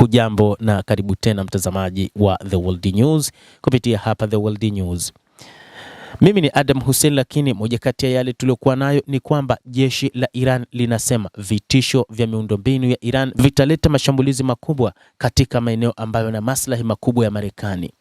Hujambo na karibu tena mtazamaji wa The World News kupitia hapa The World News. Mimi ni Adam Hussein, lakini moja kati ya yale tuliokuwa nayo ni kwamba jeshi la Iran linasema vitisho vya miundombinu ya Iran vitaleta mashambulizi makubwa katika maeneo ambayo na maslahi makubwa ya Marekani.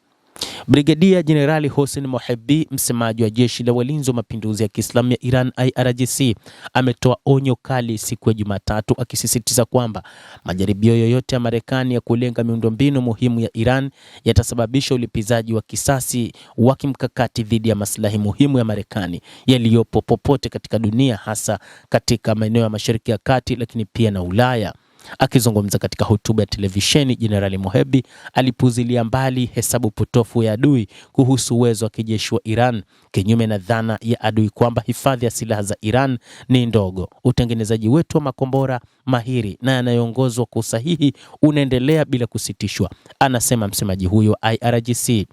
Brigedia Jenerali Hossein Mohebbi, msemaji wa jeshi la walinzi wa mapinduzi ya Kiislamu ya Iran IRGC, ametoa onyo kali siku ya Jumatatu, akisisitiza kwamba majaribio yoyote ya Marekani ya kulenga miundombinu muhimu ya Iran yatasababisha ulipizaji wa kisasi wa kimkakati dhidi ya maslahi muhimu ya Marekani yaliyopo popote katika dunia, hasa katika maeneo ya Mashariki ya Kati, lakini pia na Ulaya. Akizungumza katika hotuba ya televisheni, Jenerali Mohebbi alipuzilia mbali hesabu potofu ya adui kuhusu uwezo wa kijeshi wa Iran, kinyume na dhana ya adui kwamba hifadhi ya silaha za Iran ni ndogo. Utengenezaji wetu wa makombora mahiri na yanayoongozwa kwa usahihi unaendelea bila kusitishwa, anasema msemaji huyo IRGC.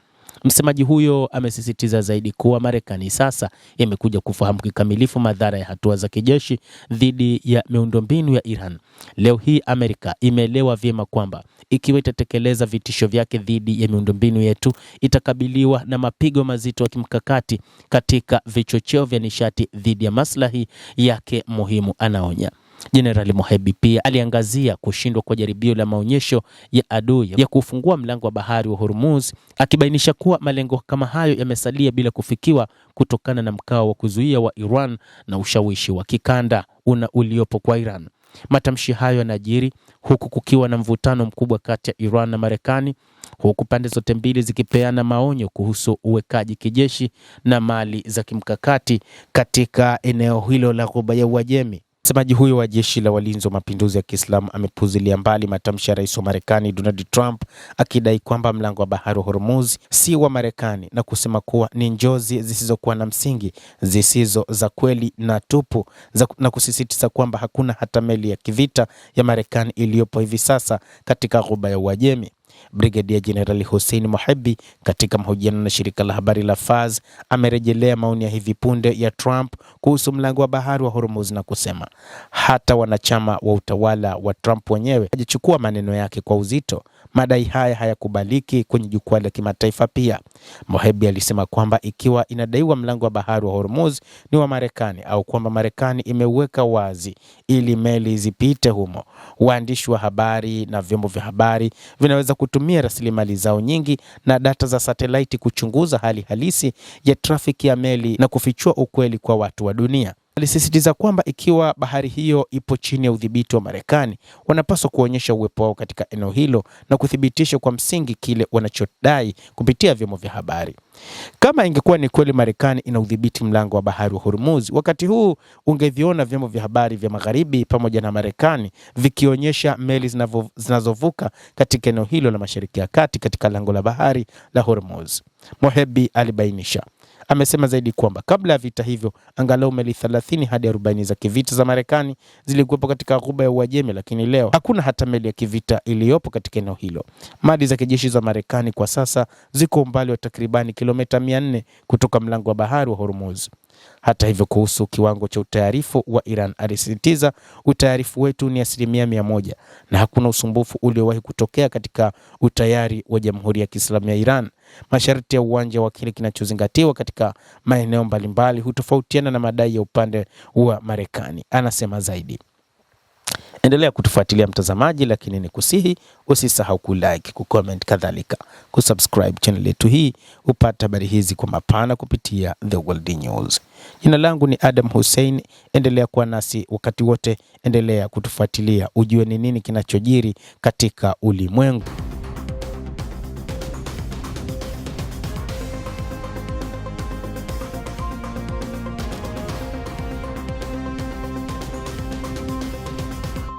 Msemaji huyo amesisitiza zaidi kuwa Marekani sasa imekuja kufahamu kikamilifu madhara ya hatua za kijeshi dhidi ya miundombinu ya Iran. Leo hii Amerika imeelewa vyema kwamba ikiwa itatekeleza vitisho vyake dhidi ya miundombinu yetu, itakabiliwa na mapigo mazito ya kimkakati katika vichocheo vya nishati dhidi ya maslahi yake muhimu, anaonya. Jenerali Mohebbi pia aliangazia kushindwa kwa jaribio la maonyesho ya adui ya kufungua mlango wa bahari wa Hormuz, akibainisha kuwa malengo kama hayo yamesalia bila kufikiwa kutokana na mkao wa kuzuia wa Iran na ushawishi wa kikanda uliopo kwa Iran. Matamshi hayo yanajiri huku kukiwa na mvutano mkubwa kati ya Iran na Marekani, huku pande zote mbili zikipeana maonyo kuhusu uwekaji kijeshi na mali za kimkakati katika eneo hilo la Ghuba ya Uajemi. Msemaji huyo wa jeshi la walinzi wa mapinduzi ya Kiislamu amepuzilia mbali matamshi ya rais wa Marekani Donald Trump, akidai kwamba mlango wa bahari wa Hormuz si wa Marekani na kusema kuwa ni njozi zisizokuwa na msingi, zisizo za kweli na tupu, na kusisitiza kwamba hakuna hata meli ya kivita ya Marekani iliyopo hivi sasa katika Ghuba ya Uajemi. Brigedia Jenerali Hossein Mohebbi katika mahojiano na shirika la habari la Fars amerejelea maoni ya hivi punde ya Trump kuhusu mlango wa bahari wa Hormuz na kusema hata wanachama wa utawala wa Trump wenyewe hajachukua maneno yake kwa uzito. Madai haya hayakubaliki kwenye jukwaa la kimataifa pia. Mohebbi alisema kwamba ikiwa inadaiwa mlango wa bahari wa Hormuz ni wa Marekani au kwamba Marekani imeuweka wazi ili meli zipite humo, waandishi wa habari na vyombo vya habari vinaweza kutumia rasilimali zao nyingi na data za satellite kuchunguza hali halisi ya trafiki ya meli na kufichua ukweli kwa watu wa dunia. Alisisitiza kwamba ikiwa bahari hiyo ipo chini ya udhibiti wa Marekani, wanapaswa kuonyesha uwepo wao katika eneo hilo na kuthibitisha kwa msingi kile wanachodai kupitia vyombo vya habari. Kama ingekuwa ni kweli Marekani ina udhibiti mlango wa bahari wa Hormuz, wakati huu ungeviona vyombo vya habari vya Magharibi pamoja na Marekani vikionyesha meli zinazovuka katika eneo hilo la Mashariki ya Kati katika lango la bahari la Hormuz, Mohebbi alibainisha. Amesema zaidi kwamba kabla ya vita hivyo angalau meli 30 hadi 40 za kivita za Marekani zilikuwepo katika Ghuba ya Uajemi, lakini leo hakuna hata meli ya kivita iliyopo katika eneo hilo. Mali za kijeshi za Marekani kwa sasa ziko umbali wa takribani kilomita 400 kutoka mlango wa bahari wa Hormuz. Hata hivyo, kuhusu kiwango cha utayarifu wa Iran alisisitiza, utayarifu wetu ni 100% na hakuna usumbufu uliowahi kutokea katika utayari wa Jamhuri ya Kiislamu ya Iran. Masharti ya uwanja wa kile kinachozingatiwa katika maeneo mbalimbali hutofautiana na madai ya upande wa Marekani, anasema zaidi. Endelea kutufuatilia mtazamaji, lakini nikusihi usisahau kulike, kucomment, kadhalika kusubscribe channel yetu hii upate habari hizi kwa mapana kupitia The World News. Jina langu ni Adam Hussein, endelea kuwa nasi wakati wote, endelea kutufuatilia ujue ni nini kinachojiri katika ulimwengu.